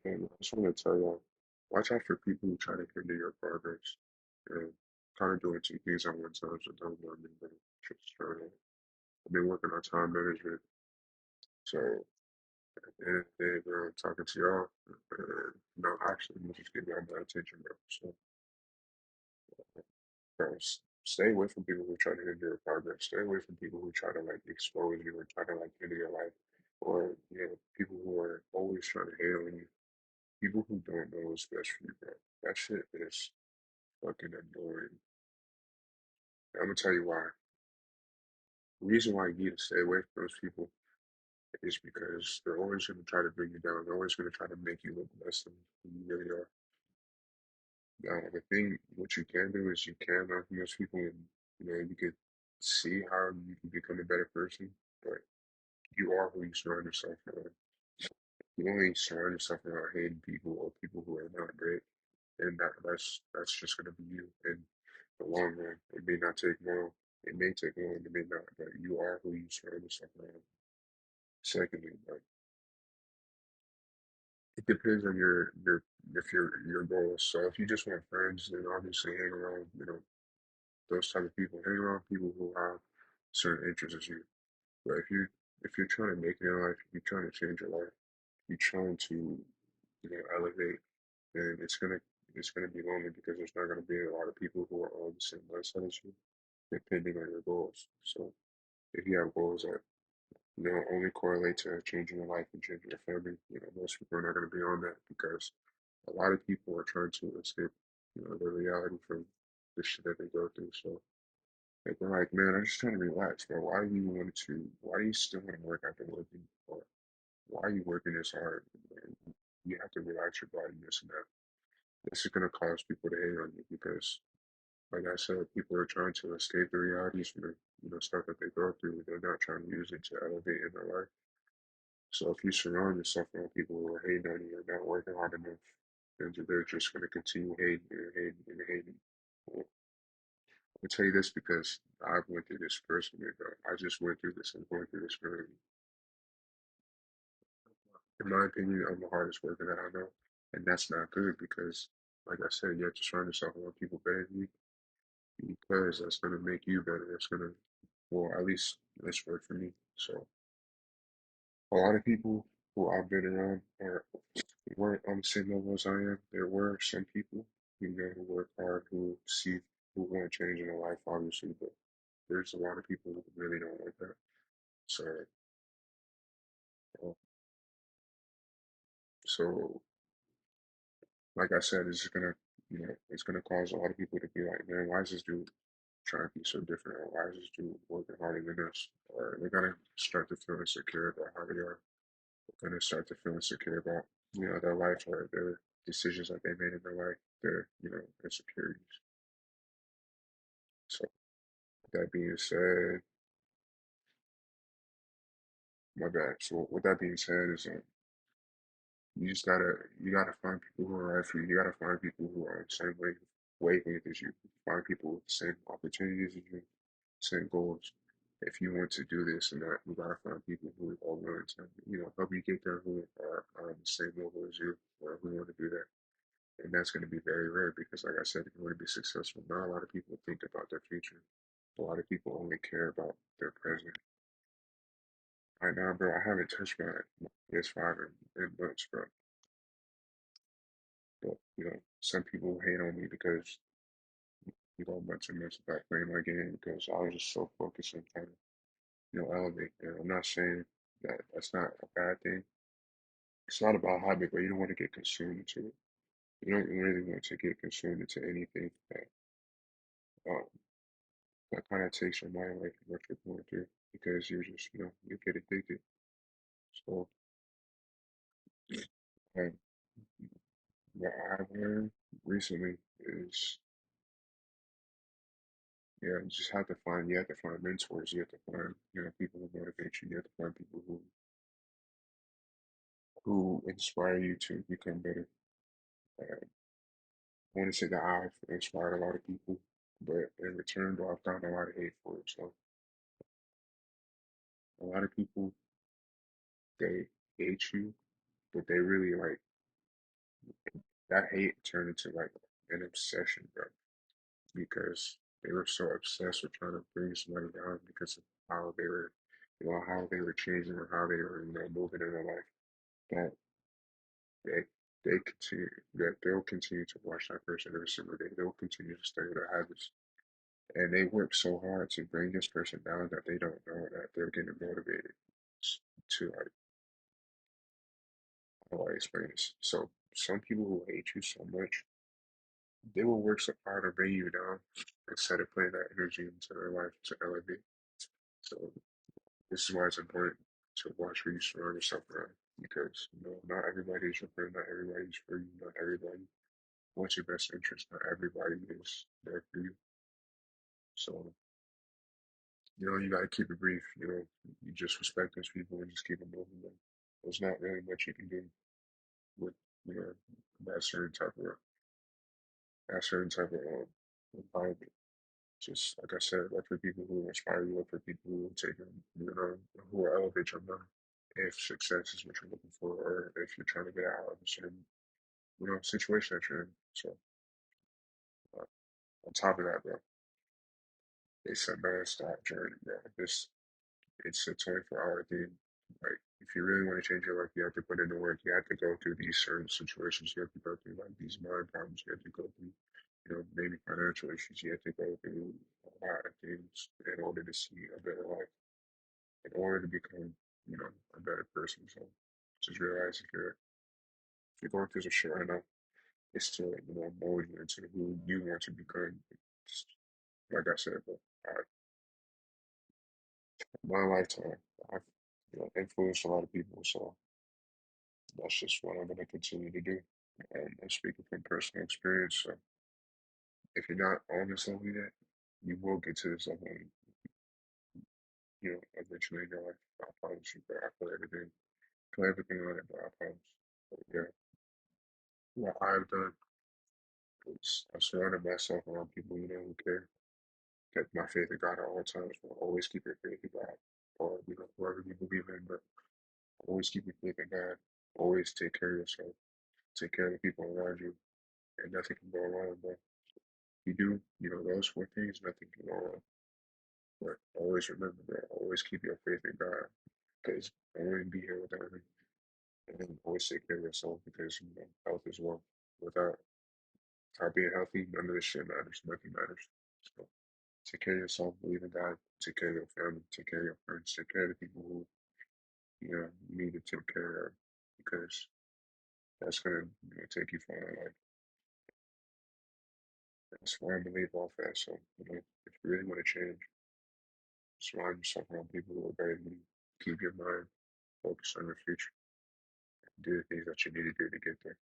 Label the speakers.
Speaker 1: And I just want to tell y'all, watch out for people who try to hinder your progress. And kind of doing two things at one time, so don't mind me, but just I've been working on time management. So at the end of the day, bro, I'm talking to y'all. No, actually, you just give y'all my attention, bro. So, bro, stay away from people who try to hinder your progress. Stay away from people who try to like expose you or try to like hinder your life. Or, people who are always trying to hate on you. People who don't know what's best for you, bro. That shit is fucking annoying. I'm gonna tell you why. The reason why you need to stay away from those people is because they're always gonna try to bring you down. They're always gonna try to make you look less than you really are. The thing, what you can do is you can learn from those people, and you could see how you can become a better person. But you are who you surround yourself around. You only surround yourself around hating people or people who are not great, and that's just gonna be you. In the long run, it may not take long. It may take long. It may not. But you are who you surround yourself around. Secondly, like it depends on your if your goals. So if you just want friends, then obviously hang around, those type of people. Hang around people who have certain interests as you. But if you're trying to make it in life, if you're trying to change your life, you're trying to, elevate, then it's gonna be lonely because there's not gonna be a lot of people who are on the same mindset as you, depending on your goals. So if you have goals that only correlate to changing your life and changing your family, most people are not going to be on that because a lot of people are trying to escape, their reality from the shit that they go through. So like they're like, man, I'm just trying to relax, bro. Why do you still want to work after working? Or why are you working this hard? Man? You have to relax your body, this and that. This is going to cause people to hate on you because, like I said, people are trying to escape the realities from the, stuff that they go through. They're not trying to use it to elevate in their life. So if you surround yourself around people who are hating on you and not working hard enough, then they're just going to continue hating and hating and hating. Well, I'll tell you this because I've went through this personally, bro. I just went through this. I'm going through this currently. In my opinion, I'm the hardest worker that I know, and that's not good because, like I said, you have to surround yourself around people better than you because that's going to make you better. That's going to, well, at least this worked for me. So a lot of people who I've been around weren't on the same level as I am. There were some people, who work hard, who want to change in their life, obviously, but there's a lot of people who really don't like that. So, uh, so like I said, it's gonna cause a lot of people to be like, man, why is this dude trying to be so different? Or why is this dude working harder than us? Or they're gonna start to feel insecure about how they are. They're gonna start to feel insecure about, their life or their decisions that they made in their life, their, insecurities. So that being said, my bad. So with that being said, is you gotta find people who are right for you. You gotta find people who are on the same wavelength as you. Find people with the same opportunities as you, same goals. If you want to do this and that, you gotta find people who are willing to, help you get there, who are on the same level as you, or who want to do that. And that's going to be very rare because, like I said, if you want to be successful, not a lot of people think about their future. A lot of people only care about their present. Right now, bro, I haven't touched my PS5 in months, bro. But some people hate on me because months and months without playing my game because I was just so focused on trying to elevate. And I'm not saying that that's not a bad thing. It's not about habit, but you don't want to get consumed into it. You don't really want to get consumed into anything um, that kind of takes your mind away from what you're going through because you're just you get addicted. So um, what I've learned recently is yeah, you have to find mentors, you have to find people who motivate you, you have to find people who inspire you to become better. I want to say that I've inspired a lot of people, but in return, though, I've gotten a lot of hate for it. So a lot of people they hate you, but they really like that hate turned into like an obsession, bro, because they were so obsessed with trying to bring somebody down because of how they were, how they were changing or how they were, moving in their life. That they they continue that they'll continue to watch that person every single day. They'll continue to stay with their habits. And they work so hard to bring this person down that they don't know that they're getting motivated to like how do I explain this? So some people who hate you so much, they will work so hard to bring you down instead of putting that energy into their life to elevate. So this is why it's important to watch who you surround yourself around because not everybody is your friend, not everybody is for you, not everybody wants your best interest, not everybody is there for you. So you gotta keep it brief. You just respect those people and just keep it moving. But there's not really much you can do with you know that certain type of environment. Just like I said, look for people who inspire you, look for people who take who will elevate your mind. If success is what you're looking for, or if you're trying to get out of a certain situation that you're in. So uh, on top of that, bro, it's a non-stop journey, bro. It's a 24-hour thing. Like, if you really want to change your life, you have to put in the work. You have to go through these certain situations. You have to go through like these mind problems. You have to go through, maybe financial issues. You have to go through a lot of things in order to see a better life, in order to become, a better person. So just realize if you're going through some shit right now, it's to, mold you into who you want to become. Just, like I said, but my lifetime, I've, influenced a lot of people. So that's just what I'm going to continue to do. I'm speaking from personal experience. So if you're not on this level yet, you will get to this level, eventually in your life. I promise you, but I put everything on it, but I promise. But yeah, what I've done is I've surrounded myself around people, who care. Kept my faith in God at all times. Will always keep your faith in God, or whoever you believe in, but always keep your faith in God. Always take care of yourself. Take care of the people around you, and nothing can go wrong, bro. You do, those four things, nothing can go wrong. But always remember that. Always keep your faith in God, because I wouldn't be here without Him. And then always take care of yourself because health is wealth. Without being healthy, none of this shit matters. Nothing matters. So take care of yourself. Believe in God. Take care of your family. Take care of your friends. Take care of the people who you need to take care of, because that's gonna take you far in life. That's why I believe all that. So if you really want to change, surround yourself around people who are better than you. Keep your mind focused on the future. Do the things that you need to do to get there.